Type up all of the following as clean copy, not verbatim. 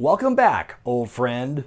Welcome back, old friend.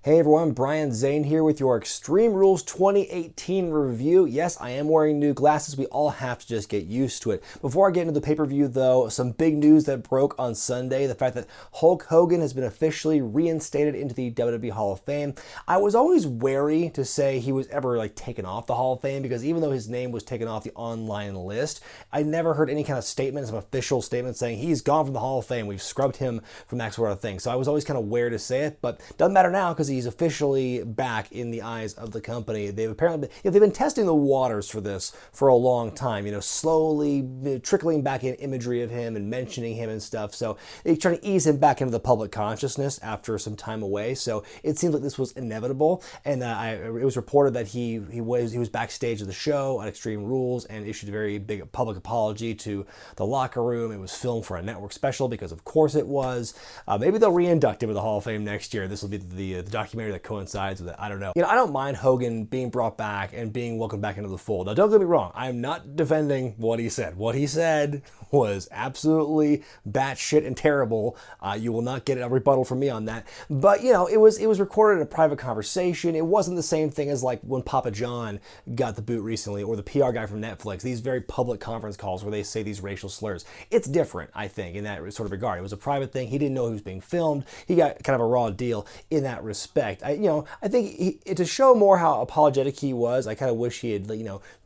Hey everyone, Brian Zane here with your Extreme Rules 2018 review. Yes, I am wearing new glasses. We all have to just get used to it. Before I get into the pay-per-view though, some big news that broke on Sunday. The fact that Hulk Hogan has been officially reinstated into the WWE Hall of Fame. I was always wary to say he was ever taken off the Hall of Fame because even though his name was taken off the online list, I never heard any kind of statement, some official statement saying he's gone from the Hall of Fame. We've scrubbed him from that sort of thing. So I was always kind of wary to say it, but doesn't matter now because he's officially back in the eyes of the company. They've apparently they've been testing the waters for this for a long time, slowly trickling back in imagery of him and mentioning him and stuff. So they try to ease him back into the public consciousness after some time away. So it seems like this was inevitable. And it was reported that he was backstage at the show on Extreme Rules and issued a very big public apology to the locker room. It was filmed for a network special because of course it was. Maybe they'll reinduct him to the Hall of Fame next year. This will be the documentary that coincides with it. I don't know. I don't mind Hogan being brought back and being welcomed back into the fold. Now, don't get me wrong. I am not defending what he said. What he said was absolutely batshit and terrible. You will not get a rebuttal from me on that. But, it was recorded in a private conversation. It wasn't the same thing as like when Papa John got the boot recently or the PR guy from Netflix. These very public conference calls where they say these racial slurs. It's different, I think, in that sort of regard. It was a private thing. He didn't know he was being filmed. He got kind of a raw deal in that respect. I think to show more how apologetic he was, I kind of wish he had,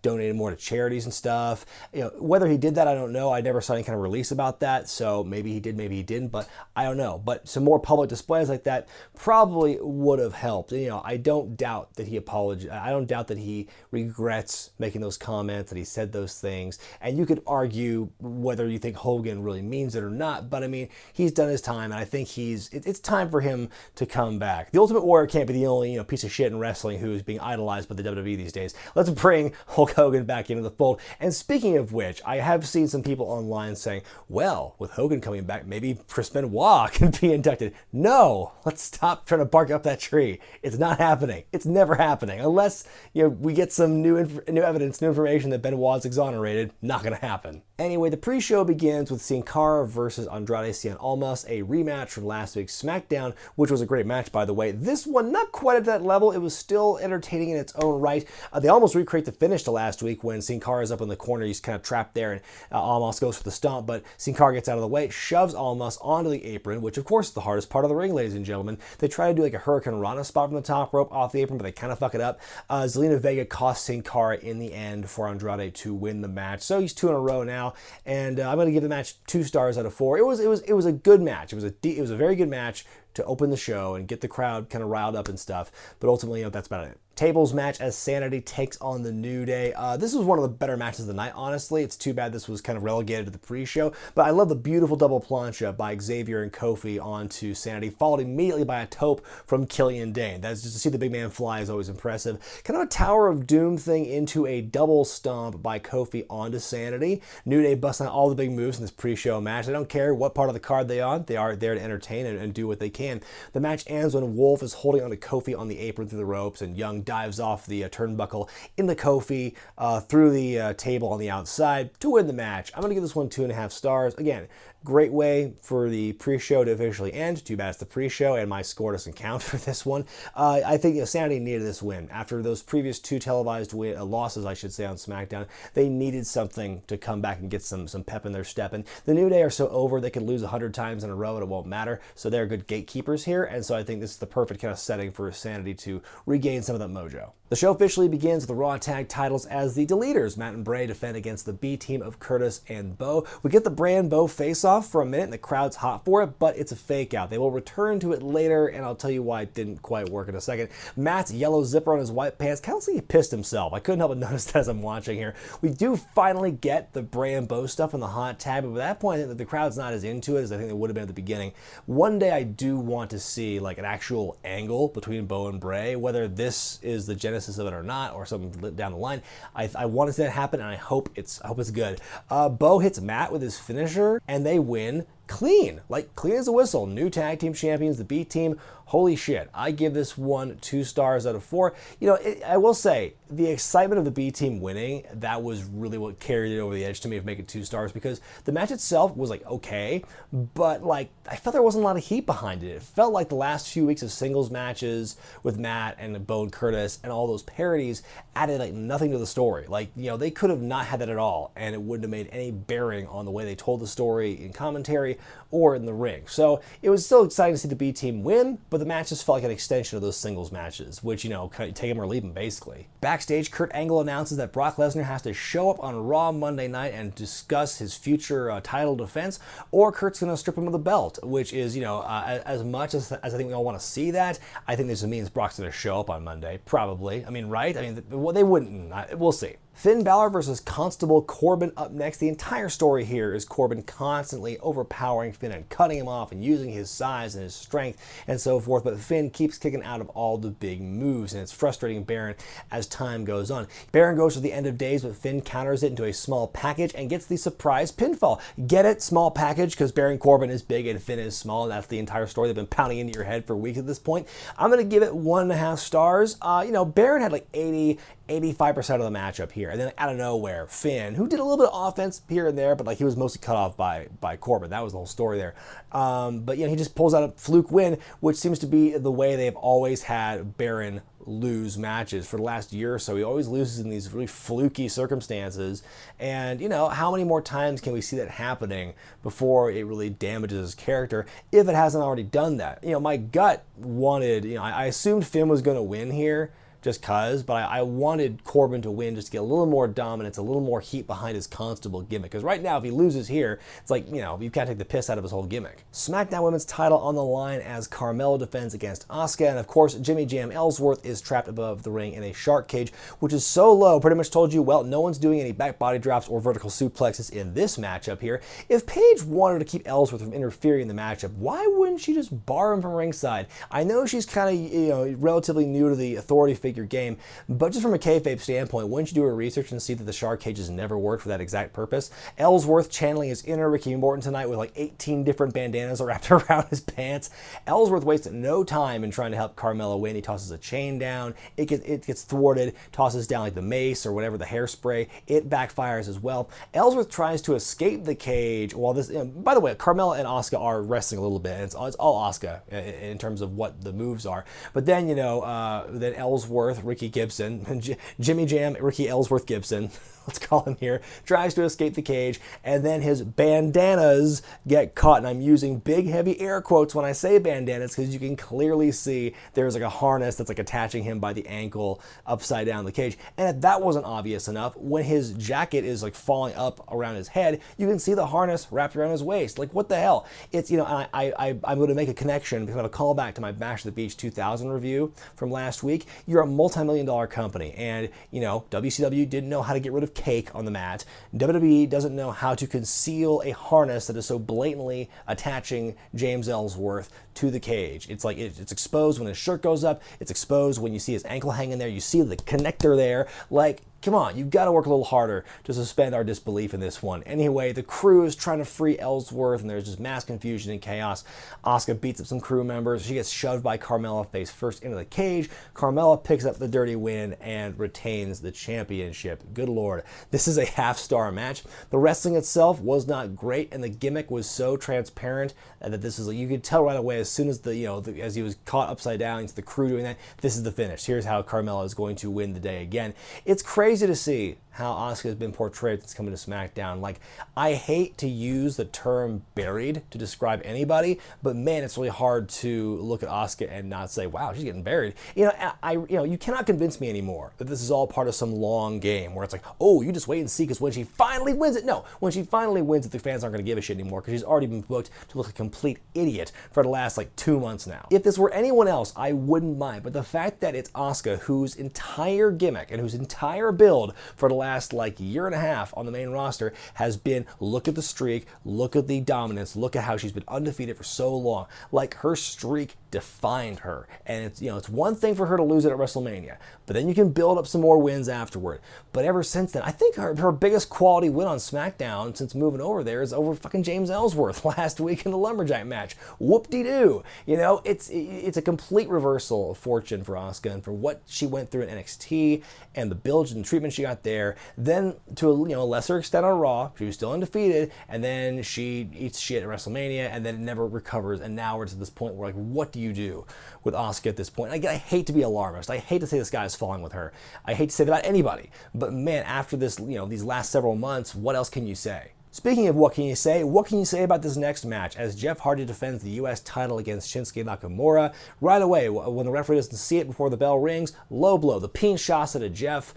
donated more to charities and stuff. Whether he did that, I don't know. I never saw any kind of release about that, so maybe he did, maybe he didn't, but I don't know. But some more public displays like that probably would have helped. I don't doubt that he apologized. I don't doubt that he regrets making those comments, that he said those things. And you could argue whether you think Hogan really means it or not, but I mean, he's done his time, and I think it's time for him to come back. The Ultimate Warrior can't be the only piece of shit in wrestling who's being idolized by the WWE these days. Let's bring Hulk Hogan back into the fold. And speaking of which, I have seen some people online saying, well, with Hogan coming back, maybe Chris Benoit can be inducted. No, let's stop trying to bark up that tree. It's not happening. It's never happening unless we get some new evidence, new information that Benoit's exonerated. Not going to happen. Anyway, the pre-show begins with Cara versus Andrade Cien Almas, a rematch from last week's SmackDown, which was a great match, by the way. This one, not quite at that level. It was still entertaining in its own right. They almost recreate the finish to last week when Sin Cara's up in the corner. He's kind of trapped there, and Almas goes for the stomp, but Sin Cara gets out of the way, shoves Almas onto the apron, which of course is the hardest part of the ring, ladies and gentlemen. They try to do like a Hurricane Rana spot from the top rope off the apron, but they kind of fuck it up. Zelina Vega costs Sin Cara in the end for Andrade to win the match. So he's 2 in a row now, and I'm going to give the match 2 stars out of 4. It was a good match. It was a very good match to open the show and get the crowd kind of riled up and stuff. But ultimately, that's about it. Tables match as saNITy takes on the New Day. This was one of the better matches of the night, honestly. It's too bad this was kind of relegated to the pre-show, but I love the beautiful double plancha by Xavier and Kofi onto saNITy, followed immediately by a tope from Killian Dane. That's just to see the big man fly is always impressive. Kind of a Tower of Doom thing into a double stomp by Kofi onto saNITy. New Day busting out all the big moves in this pre-show match. I don't care what part of the card they are there to entertain and do what they can. The match ends when Wolf is holding onto Kofi on the apron through the ropes, and Young dives off the turnbuckle into Kofi through the table on the outside to win the match. I'm going to give this one 2.5 stars. Again, great way for the pre-show to officially end. Too bad it's the pre-show and my score doesn't count for this one. I think saNITy needed this win. After those previous 2 televised losses, I should say, on SmackDown, they needed something to come back and get some pep in their step. And the New Day are so over, they could lose 100 times in a row and it won't matter. So they're good gatekeepers here. And so I think this is the perfect kind of setting for saNITy to regain some of that mojo. The show officially begins with the Raw Tag titles as the Deleters, Matt and Bray, defend against the B team of Curtis and Bo. We get the Bray and Bo face-off for a minute, and the crowd's hot for it, but it's a fake-out. They will return to it later, and I'll tell you why it didn't quite work in a second. Matt's yellow zipper on his white pants, kind of like he pissed himself. I couldn't help but notice that as I'm watching here. We do finally get the Bray and Bo stuff in the hot tag, but at that point, I think that the crowd's not as into it as I think they would have been at the beginning. One day, I do want to see like an actual angle between Bo and Bray, whether this is the genesis of it or not, or something down the line. I want to see that happen, and I hope it's good. Bo hits Matt with his finisher, and they win clean, like clean as a whistle. New tag team champions, the B team. Holy shit. I give this one 2 stars out of 4. You know, I will say, the excitement of the B team winning, that was really what carried it over the edge to me of making 2 stars, because the match itself was like okay, but like I felt there wasn't a lot of heat behind it. It felt like the last few weeks of singles matches with Matt and Bo and Curtis and all those parodies added like nothing to the story. Like, you know, they could have not had that at all, and it wouldn't have made any bearing on the way they told the story in commentary or in the ring. So it was still exciting to see the B team win, but the match just felt like an extension of those singles matches, which, you know, kind of take them or leave them basically. Backstage, Kurt Angle announces that Brock Lesnar has to show up on Raw Monday night and discuss his future title defense, or Kurt's going to strip him of the belt, which is, you know, as much as I think we all want to see that, I think this means Brock's going to show up on Monday, probably. I mean, right? I mean, well, they wouldn't. We'll see. Finn Balor versus Constable Corbin up next. The entire story here is Corbin constantly overpowering Finn and cutting him off and using his size and his strength and so forth, but Finn keeps kicking out of all the big moves, and it's frustrating Baron as time goes on. Baron goes to the end of days, but Finn counters it into a small package and gets the surprise pinfall. Get it? Small package, because Baron Corbin is big and Finn is small, and that's the entire story they've been pounding into your head for weeks at this point. I'm going to give it 1.5 stars. You know, Baron had like 85% of the matchup here, and then out of nowhere, Finn, who did a little bit of offense here and there, but like he was mostly cut off by Corbin. That was the whole story there. But you know, he just pulls out a fluke win, which seems to be the way they've always had Baron lose matches for the last year or so. He always loses in these really fluky circumstances, and you know, how many more times can we see that happening before it really damages his character, if it hasn't already done that? You know, my gut wanted, you know, I assumed Finn was going to win here, just cause, but I wanted Corbin to win just to get a little more dominance, a little more heat behind his Constable gimmick. Because right now, if he loses here, it's like, you know, you can't take the piss out of his whole gimmick. Smackdown Women's title on the line as Carmella defends against Asuka, and of course, Jimmy Jam Ellsworth is trapped above the ring in a shark cage, which is so low, pretty much told you, well, no one's doing any back body drops or vertical suplexes in this matchup here. If Paige wanted to keep Ellsworth from interfering in the matchup, why wouldn't she just bar him from ringside? I know she's kind of, you know, relatively new to the authority figure game, but just from a kayfabe standpoint, wouldn't you do a research and see that the shark cages never worked for that exact purpose? Ellsworth channeling his inner Ricky Morton tonight with like 18 different bandanas wrapped around his pants. Ellsworth wasted no time in trying to help Carmella win. He tosses a chain down, it gets thwarted, tosses down like the mace or whatever, the hairspray, it backfires as well. Ellsworth tries to escape the cage while this, you know, by the way, Carmella and Asuka are wrestling a little bit, and it's all Asuka in terms of what the moves are. But then, you know, then Ellsworth, Ricky Gibson, Jimmy Jam, Ricky Ellsworth Gibson, let's call him here, tries to escape the cage, and then his bandanas get caught. And I'm using big, heavy air quotes when I say bandanas, because you can clearly see there's like a harness that's like attaching him by the ankle upside down the cage. And if that wasn't obvious enough, when his jacket is like falling up around his head, you can see the harness wrapped around his waist. Like, what the hell? It's, you know, I'm going to make a connection because I have a callback to my Bash at the Beach 2000 review from last week. You're a multi-million-dollar company, and, you know, WCW didn't know how to get rid of cake on the mat. WWE doesn't know how to conceal a harness that is so blatantly attaching James Ellsworth to the cage. It's like it's exposed when his shirt goes up. It's exposed when you see his ankle hanging there. You see the connector there. Like, come on, you've got to work a little harder to suspend our disbelief in this one. Anyway, the crew is trying to free Ellsworth, and there's just mass confusion and chaos. Asuka beats up some crew members. She gets shoved by Carmella face first into the cage. Carmella picks up the dirty win and retains the championship. Good Lord. This is a half-star match. The wrestling itself was not great, and the gimmick was so transparent that this is, you could tell right away as soon as as he was caught upside down into the crew doing that, this is the finish. Here's how Carmella is going to win the day again. It's crazy to see how Asuka has been portrayed since coming to SmackDown. Like, I hate to use the term buried to describe anybody, but man, it's really hard to look at Asuka and not say, wow, she's getting buried. You know, you cannot convince me anymore that this is all part of some long game where it's like, oh, you just wait and see, because when she finally wins it, no, when she finally wins it, the fans aren't going to give a shit anymore, because she's already been booked to look a complete idiot for the last like 2 months now. If this were anyone else, I wouldn't mind, but the fact that it's Asuka, whose entire gimmick and whose entire build for the last like year and a half on the main roster has been, look at the streak, look at the dominance, look at how she's been undefeated for so long. Like, her streak defined her. And it's, it's one thing for her to lose it at WrestleMania, but then you can build up some more wins afterward. But ever since then, I think her biggest quality win on SmackDown since moving over there is over fucking James Ellsworth last week in the Lumberjack match. Whoop-de-doo. It's a complete reversal of fortune for Asuka and for what she went through in NXT and the build and treatment she got there. Then to a lesser extent on Raw, she was still undefeated, and then she eats shit at WrestleMania, and then it never recovers. And now we're to this point where, like, what do you do with Asuka at this point? I hate to be alarmist. I hate to say the sky is falling with her. I hate to say that about anybody. But man, after this, these last several months, what else can you say? Speaking of what can you say about this next match as Jeff Hardy defends the U.S. title against Shinsuke Nakamura? Right away, when the referee doesn't see it before the bell rings, low blow, the Kinshasa to Jeff.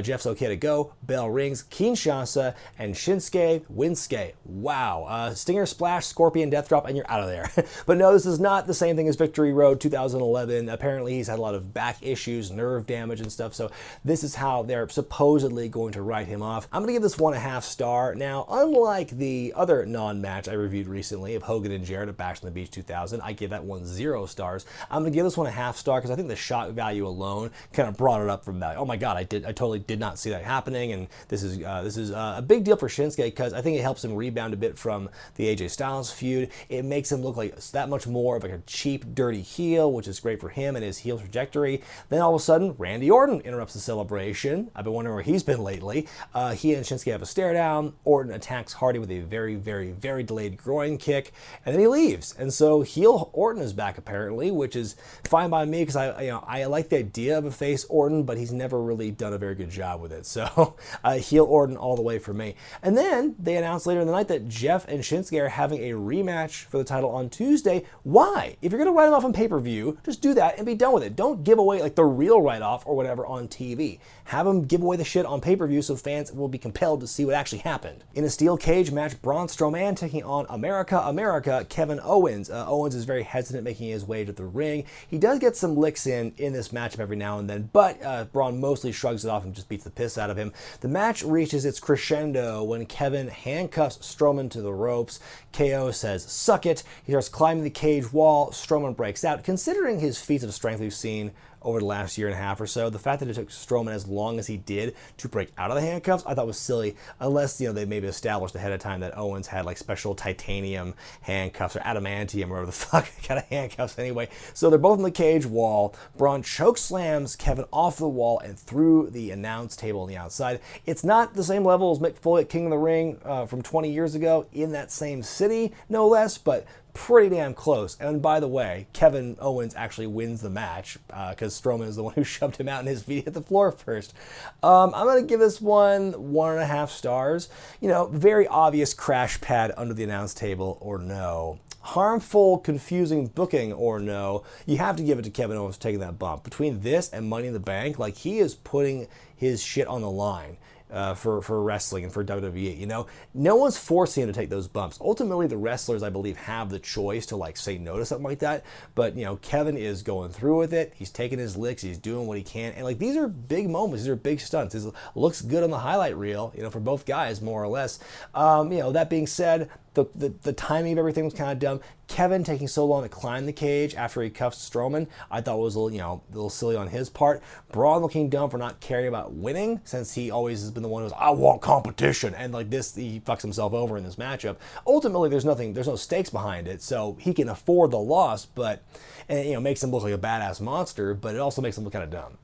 Jeff's okay to go, bell rings, Kinshasa, and Shinsuke Winsuke. Wow. Stinger Splash, Scorpion Death Drop, and you're out of there. But no, this is not the same thing as Victory Road 2011. Apparently, he's had a lot of back issues, nerve damage, and stuff, so this is how they're supposedly going to write him off. I'm going to give this 1.5 stars. Now, unlike the other non-match I reviewed recently of Hogan and Jarrett at Bash on the Beach 2000, I gave that one 0 stars. I'm going to give this one a 1/2 star because I think the shock value alone kind of brought it up from that. Oh my God, I totally did not see that happening, and this is a big deal for Shinsuke because I think it helps him rebound a bit from the AJ Styles feud. It makes him look like that much more of like a cheap, dirty heel, which is great for him and his heel trajectory. Then all of a sudden, Randy Orton interrupts the celebration. I've been wondering where he's been lately. He and Shinsuke have a stare down. Orton attacks Hardy with a very, very, very delayed groin kick, and then he leaves. And so heel Orton is back apparently, which is fine by me because I like the idea of a face Orton, but he's never really done a very good job with it. So heel Orton all the way for me. And then they announced later in the night that Jeff and Shinsuke are having a rematch for the title on Tuesday. Why? If you're going to write them off on pay-per-view, just do that and be done with it. Don't give away like the real write-off or whatever on TV. Have them give away the shit on pay-per-view so fans will be compelled to see what actually happened. In a steel cage match, Braun Strowman taking on America, Kevin Owens. Owens is very hesitant making his way to the ring. He does get some licks in this matchup every now and then, but Braun mostly shrugs it off and just beats the piss out of him. The match reaches its crescendo when Kevin handcuffs Strowman to the ropes. KO says, "Suck it." He starts climbing the cage wall. Strowman breaks out. Considering his feats of strength we've seen over the last 1.5 years or so, the fact that it took Strowman as long as he did to break out of the handcuffs, I thought was silly, unless, they maybe established ahead of time that Owens had like special titanium handcuffs or adamantium or whatever the fuck kind of handcuffs anyway. So they're both in the cage wall. Braun choke slams Kevin off the wall and through the announce table on the outside. It's not the same level as Mick Foley at King of the Ring from 20 years ago in that same city, no less, but pretty damn close. And by the way, Kevin Owens actually wins the match because Strowman is the one who shoved him out and his feet hit the floor first. I'm going to give this one 1.5 stars. Very obvious crash pad under the announce table or no. Harmful, confusing booking or no. You have to give it to Kevin Owens for taking that bump. Between this and Money in the Bank, like he is putting his shit on the line. For wrestling and for WWE. No one's forcing him to take those bumps. Ultimately, the wrestlers, I believe, have the choice to like say no to something like that. But Kevin is going through with it. He's taking his licks. He's doing what he can. And like these are big moments. These are big stunts. It looks good on the highlight reel, for both guys more or less. That being said, the timing of everything was kind of dumb. Kevin taking so long to climb the cage after he cuffs Strowman, I thought was a little silly on his part. Braun looking dumb for not caring about winning, since he always has been the one who's I want competition, and like this he fucks himself over in this matchup. Ultimately, there's no stakes behind it, so he can afford the loss, but it makes him look like a badass monster, but it also makes him look kind of dumb.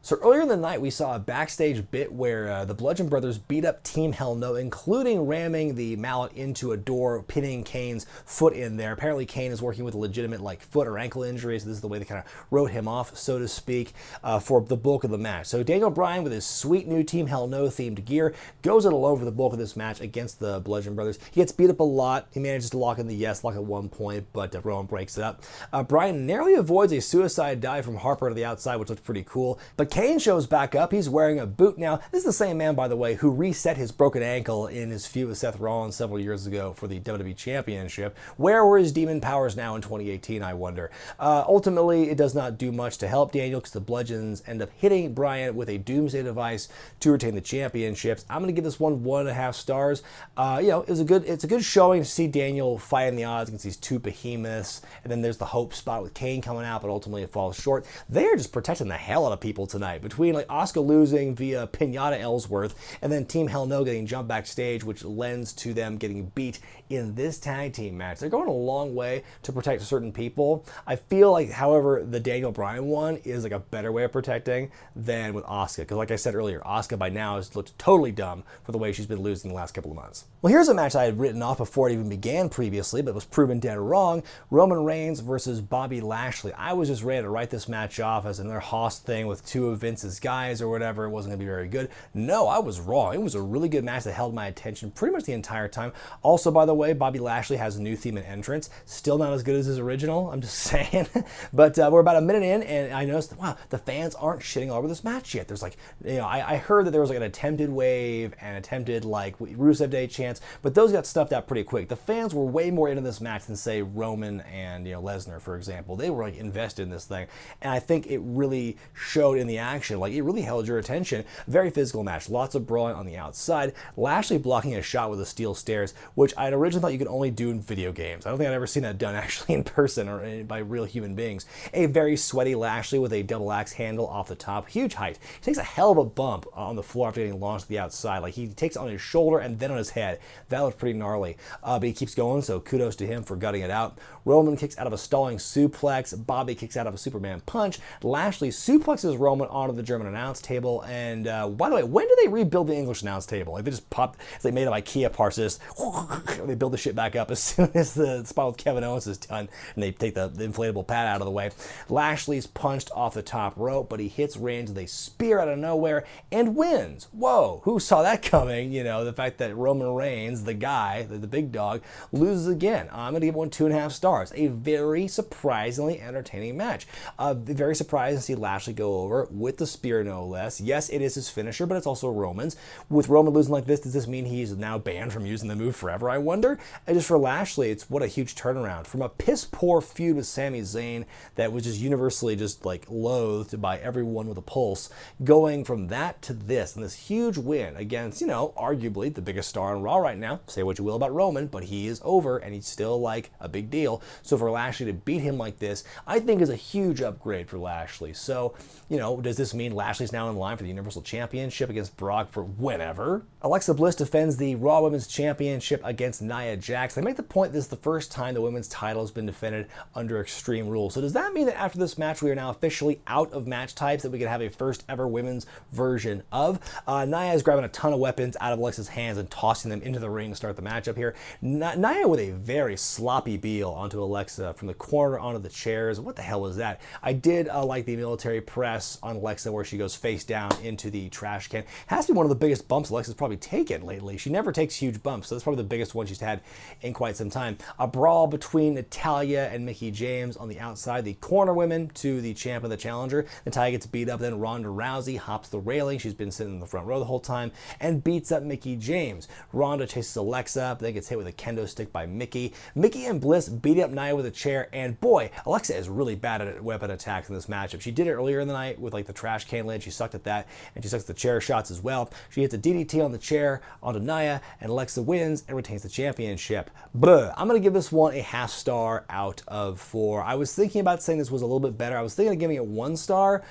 So earlier in the night, we saw a backstage bit where the Bludgeon Brothers beat up Team Hell No, including ramming the mallet into a door, pinning Kane's foot in there. Apparently, Kane is working with a legitimate foot or ankle injury, so this is the way they kind of wrote him off, so to speak, for the bulk of the match. So Daniel Bryan, with his sweet new Team Hell No themed gear, goes it alone for the bulk of this match against the Bludgeon Brothers. He gets beat up a lot. He manages to lock in the yes lock at one point, but Rowan breaks it up. Bryan narrowly avoids a suicide dive from Harper to the outside, which looks pretty cool, but Kane Kane shows back up. He's wearing a boot now. This is the same man, by the way, who reset his broken ankle in his feud with Seth Rollins several years ago for the WWE Championship. Where were his demon powers now in 2018, I wonder? Ultimately, it does not do much to help Daniel because the Bludgeons end up hitting Bryan with a doomsday device to retain the championships. I'm going to give this one 1.5 stars. It's a good showing to see Daniel fighting the odds against these two behemoths, and then there's the hope spot with Kane coming out, but ultimately it falls short. They are just protecting the hell out of people tonight, between like Asuka losing via Pinata Ellsworth, and then Team Hell No getting jumped backstage, which lends to them getting beat in this tag team match. They're going a long way to protect certain people. I feel like, however, the Daniel Bryan one is like a better way of protecting than with Asuka, because like I said earlier, Asuka by now has looked totally dumb for the way she's been losing the last couple of months. Well, here's a match I had written off before it even began previously, but was proven dead wrong. Roman Reigns versus Bobby Lashley. I was just ready to write this match off as another Hoss thing with two of Vince's guys or whatever. It wasn't going to be very good. No, I was wrong. It was a really good match that held my attention pretty much the entire time. Also, by the way, Bobby Lashley has a new theme and entrance. Still not as good as his original, I'm just saying. But we're about a minute in, and I noticed that, wow, the fans aren't shitting all over this match yet. There's like, I heard that there was like an attempted wave and attempted like Rusev Day chants, but those got stuffed out pretty quick. The fans were way more into this match than, say, Roman and Lesnar, for example. They were like invested in this thing, and I think it really showed in the action. Like, it really held your attention. Very physical match. Lots of brawling on the outside. Lashley blocking a shot with the steel stairs, which I'd originally thought you could only do in video games. I don't think I'd ever seen that done actually in person or by real human beings. A very sweaty Lashley with a double axe handle off the top. Huge height. He takes a hell of a bump on the floor after getting launched to the outside. Like, he takes it on his shoulder and then on his head. That was pretty gnarly. But he keeps going, so kudos to him for gutting it out. Roman kicks out of a stalling suplex. Bobby kicks out of a Superman punch. Lashley suplexes Roman onto the German announce table. And by the way, when do they rebuild the English announce table? Like, they just popped, they made of IKEA parts, they build the shit back up as soon as the spot with Kevin Owens is done, and they take the inflatable pad out of the way. Lashley's punched off the top rope, but he hits Reigns with a spear out of nowhere and wins. Whoa, who saw that coming? The fact that Roman Reigns, the guy, the big dog, loses again. I'm going to give one 2.5 stars. A very surprisingly entertaining match. Very surprised to see Lashley go over with the spear, no less. Yes, it is his finisher, but it's also Roman's. With Roman losing like this, does this mean he's now banned from using the move forever, I wonder? And just for Lashley, it's what a huge turnaround. From a piss-poor feud with Sami Zayn that was just universally just like loathed by everyone with a pulse, going from that to this, and this huge win against, arguably the biggest star on Raw right now. Say what you will about Roman, but he is over, and he's still like a big deal. So for Lashley to beat him like this, I think is a huge upgrade for Lashley. So, does this mean Lashley's now in line for the Universal Championship against Brock for whenever? Alexa Bliss defends the Raw Women's Championship against Nia Jax. They make the point this is the first time the women's title has been defended under Extreme Rules. So does that mean that after this match we are now officially out of match types that we can have a first ever women's version of? Nia is grabbing a ton of weapons out of Alexa's hands and tossing them into the ring to start the matchup here. Nia with a very sloppy Beal onto Alexa from the corner onto the chairs. What the hell was that? I did like the military press on Alexa where she goes face down into the trash can. Has to be one of the biggest bumps Alexa's probably taken lately. She never takes huge bumps, so that's probably the biggest one she's had in quite some time. A brawl between Natalya and Mickie James on the outside. The corner women to the champ and the challenger. Natalya gets beat up, then Ronda Rousey hops the railing. She's been sitting in the front row the whole time and beats up Mickie James. Ronda chases Alexa up, then gets hit with a kendo stick by Mickie. Mickie and Bliss beat up Nia with a chair, and boy, Alexa is really bad at weapon attacks in this matchup. She did it earlier in the night with like the trash can lid. She sucked at that, and she sucks at the chair shots as well. She hits a DDT on the chair onto Nia, and Alexa wins and retains the championship. But I'm going to give this one a 0.5 star out of 4. I was thinking about saying this was a little bit better. I was thinking of giving it 1 star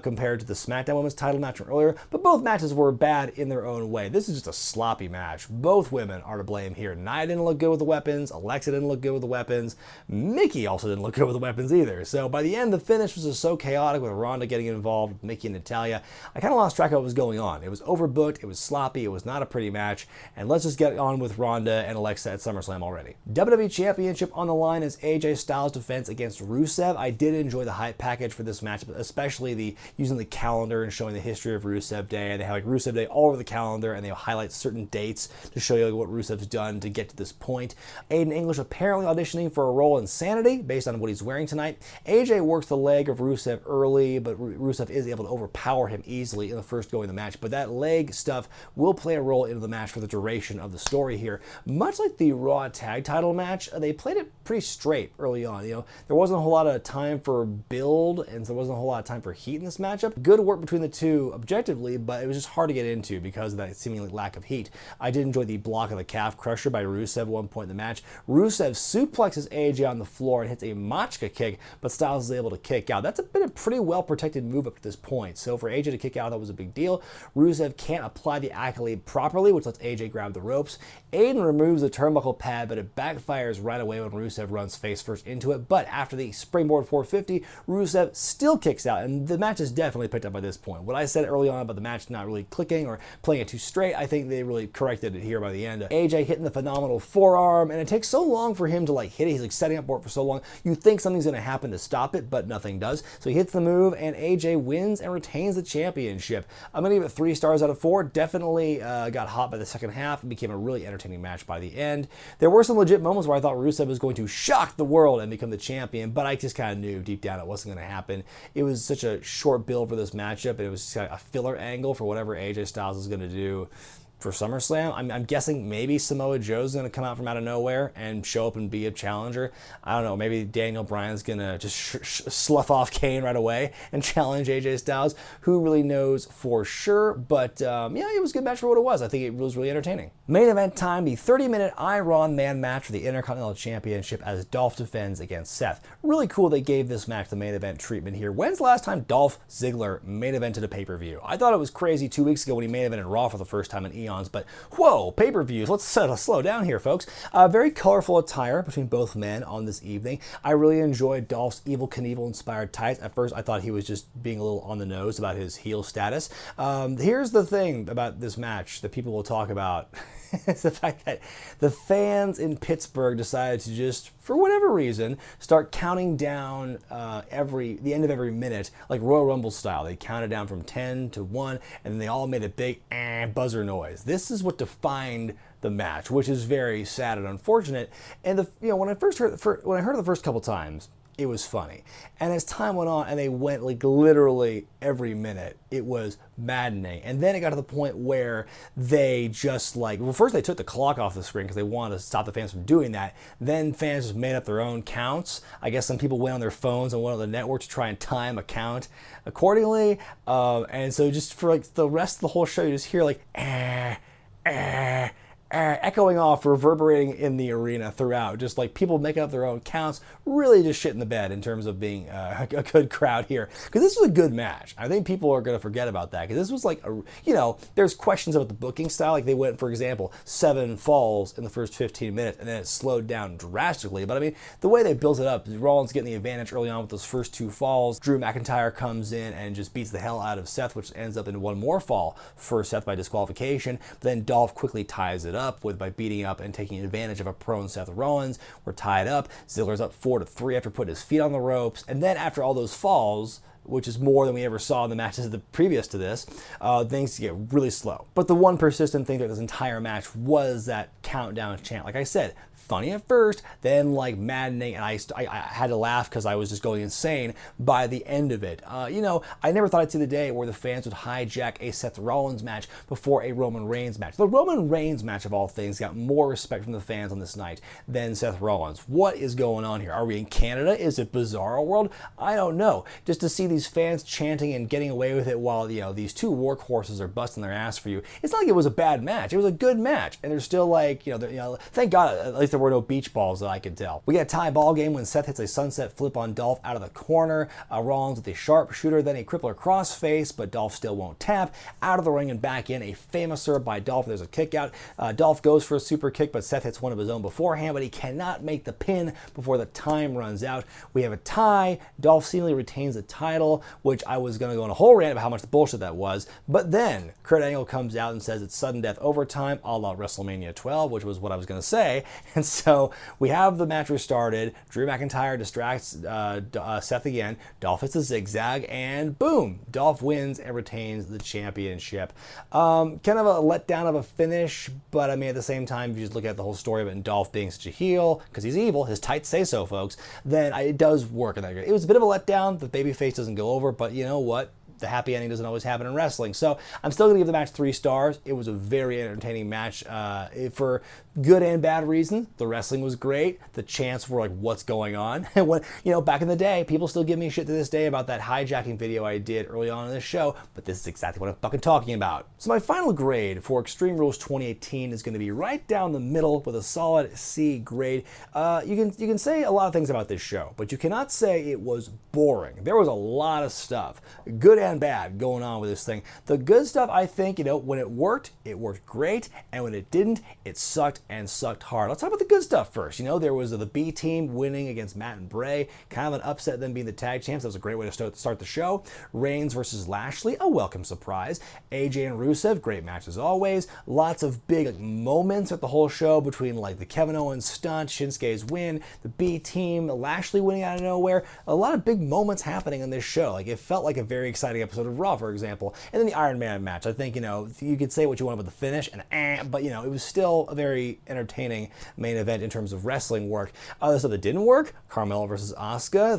compared to the Smackdown Women's title match from earlier, but both matches were bad in their own way. This is just a sloppy match. Both women are to blame here. Nia didn't look good with the weapons. Alexa didn't look good with the weapons. Mickie also didn't look good with the weapons either. So by the end, the finish was just so chaotic with Ronda getting involved with Mickie and Natalya. I kind of lost track of what was going on. It was overbooked. It was sloppy. It was not a pretty match. And let's just get on with Ronda and Alexa at SummerSlam already. WWE Championship on the line is AJ Styles' defense against Rusev. I did enjoy the hype package for this match, especially the using the calendar and showing the history of Rusev Day. And they have like Rusev Day all over the calendar, and they highlight certain dates to show you like what Rusev's done to get to this point. Aiden English apparently auditioning for a role in saNITy based on what he's wearing tonight. AJ works the leg of Rusev early, but Rusev is able to overpower him easily in the first going of the match, but that leg stuff will play a role into the match for the duration of the story here. Much like the Raw tag title match, they played it pretty straight early on. There wasn't a whole lot of time for build, and there wasn't a whole lot of time for heat in this matchup. Good work between the two objectively, but it was just hard to get into because of that seemingly lack of heat. I did enjoy the block of the calf crusher by Rusev at one point in the match. Rusev suplexes AJ on the floor and hits a Machka kick, but Styles is able to kick out. That's been a pretty well protected move up to this point. So for AJ to kick out, that was a big deal. Rusev can't apply the accolade properly, which lets AJ grab the ropes. Aiden removes the turnbuckle pad, but it backfires right away when Rusev runs face first into it. But after the springboard 450, Rusev still kicks out, and the match is definitely picked up by this point. What I said early on about the match not really clicking or playing it too straight, I think they really corrected it here by the end. AJ hitting the phenomenal forearm, and it takes so long for him to hit it. He's setting up for it for so long. You think something's going to happen to stop it, but nothing does. So he hits the move, and AJ wins and retains the championship. I'm going to give it 3 stars out of 4. Definitely got hot by the second half and became a really entertaining match by the end. There were some legit moments where I thought Rusev was going to shock the world and become the champion, but I just kind of knew deep down it wasn't going to happen. It was such a short build for this matchup, and it was a filler angle for whatever AJ Styles is going to do for SummerSlam. I'm guessing maybe Samoa Joe's going to come out from out of nowhere and show up and be a challenger. I don't know. Maybe Daniel Bryan's going to just slough off Kane right away and challenge AJ Styles. Who really knows for sure? But yeah, it was a good match for what it was. I think it was really entertaining. Main event time, the 30-minute Iron Man match for the Intercontinental Championship as Dolph defends against Seth. Really cool they gave this match the main event treatment here. When's the last time Dolph Ziggler main evented a pay-per-view? I thought it was crazy 2 weeks ago when he main evented Raw for the first time in eons, but whoa, pay-per-views, let's slow down here, folks. Very colorful attire between both men on this evening. I really enjoyed Dolph's Evel Knievel inspired tights. At first, I thought he was just being a little on the nose about his heel status. Here's the thing about this match that people will talk about. It's the fact that the fans in Pittsburgh decided to just, for whatever reason, start counting down the end of every minute, like Royal Rumble style. They counted down from 10 to 1, and then they all made a big buzzer noise. This is what defined the match, which is very sad and unfortunate. And when I heard it the first couple times, it was funny. And as time went on and they went literally every minute, it was maddening. And then it got to the point where they just first they took the clock off the screen because they wanted to stop the fans from doing that. Then fans just made up their own counts. I guess some people went on their phones and went on the network to try and time a count accordingly. And so just for the rest of the whole show, you just hear echoing off, reverberating in the arena throughout, just people making up their own counts, really just shit in the bed in terms of being a good crowd here. Because this was a good match. I think people are going to forget about that, because this was there's questions about the booking style. They went, for example, 7 falls in the first 15 minutes, and then it slowed down drastically. But I mean, the way they built it up, Rollins getting the advantage early on with those first 2 falls. Drew McIntyre comes in and just beats the hell out of Seth, which ends up in 1 more fall for Seth by disqualification. But then Dolph quickly ties it up by beating up and taking advantage of a prone Seth Rollins. We're tied up. Ziggler's up 4-3 after putting his feet on the ropes. And then after all those falls, which is more than we ever saw in the matches previous to this, things get really slow. But the one persistent thing throughout this entire match was that countdown chant. Like I said, funny at first, then maddening, and I had to laugh because I was just going insane by the end of it. I never thought I'd see the day where the fans would hijack a Seth Rollins match before a Roman Reigns match. The Roman Reigns match, of all things, got more respect from the fans on this night than Seth Rollins. What is going on here? Are we in Canada? Is it Bizarro World? I don't know. Just to see these fans chanting and getting away with it while these 2 workhorses are busting their ass for you. It's not like it was a bad match. It was a good match, and they're still thank God at least there were no beach balls that I could tell. We get a tie ball game when Seth hits a sunset flip on Dolph out of the corner. Rollins with a sharpshooter, then a crippler crossface, but Dolph still won't tap. Out of the ring and back in, a famous serve by Dolph. There's a kick out. Dolph goes for a super kick, but Seth hits one of his own beforehand, but he cannot make the pin before the time runs out. We have a tie. Dolph seemingly retains the title, which I was going to go on a whole rant about how much bullshit that was. But then Kurt Angle comes out and says it's sudden death overtime, a la WrestleMania 12, which was what I was going to say. And so we have the match restarted. Drew McIntyre distracts Seth again. Dolph hits a zigzag, and boom, Dolph wins and retains the championship. Kind of a letdown of a finish, but I mean, at the same time, if you just look at the whole story of it and Dolph being such a heel, because he's evil, his tights say so, folks, then it does work. It was a bit of a letdown. The babyface doesn't go over, but you know what? the happy ending doesn't always happen in wrestling. So I'm still going to give the match 3 stars. It was a very entertaining match for good and bad reasons. The wrestling was great. The chants were like, what's going on? And when, back in the day, people still give me shit to this day about that hijacking video I did early on in this show, but this is exactly what I'm fucking talking about. So my final grade for Extreme Rules 2018 is going to be right down the middle with a solid C grade. You can say a lot of things about this show, but you cannot say it was boring. There was a lot of stuff, good and bad, going on with this thing. The good stuff, I think, when it worked great, and when it didn't, it sucked and sucked hard. Let's talk about the good stuff first. There was the B team winning against Matt and Bray, kind of an upset, them being the tag champs. That was a great way to start the show. Reigns versus Lashley, a welcome surprise. AJ and Rusev, great match as always. Lots of big moments at the whole show between the Kevin Owens stunt, Shinsuke's win, the B team, Lashley winning out of nowhere. A lot of big moments happening in this show. It felt like a very exciting episode of Raw, for example. And then the Iron Man match. I think, you could say what you want about the finish, but it was still a very entertaining main event in terms of wrestling work. Other stuff that didn't work, Carmella versus Asuka,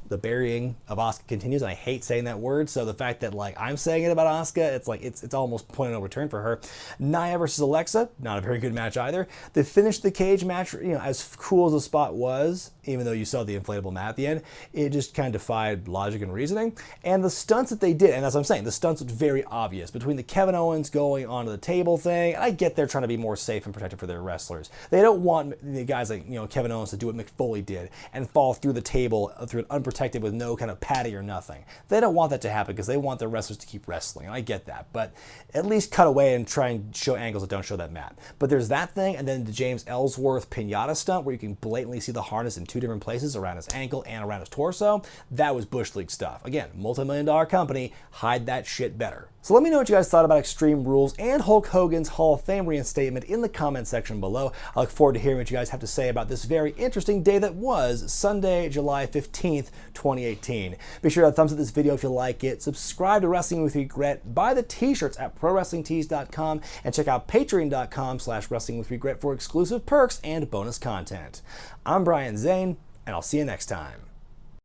the burying of Asuka continues, and I hate saying that word, so the fact that I'm saying it about Asuka, it's almost point of no return for her. Nia versus Alexa, not a very good match either. They finished the cage match, as cool as the spot was, even though you saw the inflatable mat at the end, it just kind of defied logic and reasoning. And the stunts that they did, and as I'm saying, the stunts were very obvious, between the Kevin Owens going onto the table thing, and I get they're trying to be more safe and protected for their wrestlers. They don't want the guys like Kevin Owens to do what Mick Foley did and fall through the table through an unprotected with no kind of patty or nothing. They don't want that to happen because they want their wrestlers to keep wrestling, and I get that, but at least cut away and try and show angles that don't show that mat. But there's that thing, and then the James Ellsworth pinata stunt where you can blatantly see the harness in 2 different places, around his ankle and around his torso. That was Bush League stuff. Again, multi-million-dollar company, hide that shit better. So let me know what you guys thought about Extreme Rules and Hulk Hogan's Hall of Fame reinstatement in the comment section below. I look forward to hearing what you guys have to say about this very interesting day that was Sunday, July 15th, 2018. Be sure to thumbs up this video if you like it, subscribe to Wrestling with Regret, buy the t-shirts at ProWrestlingTees.com, and check out Patreon.com/WrestlingWithRegret for exclusive perks and bonus content. I'm Brian Zane, and I'll see you next time.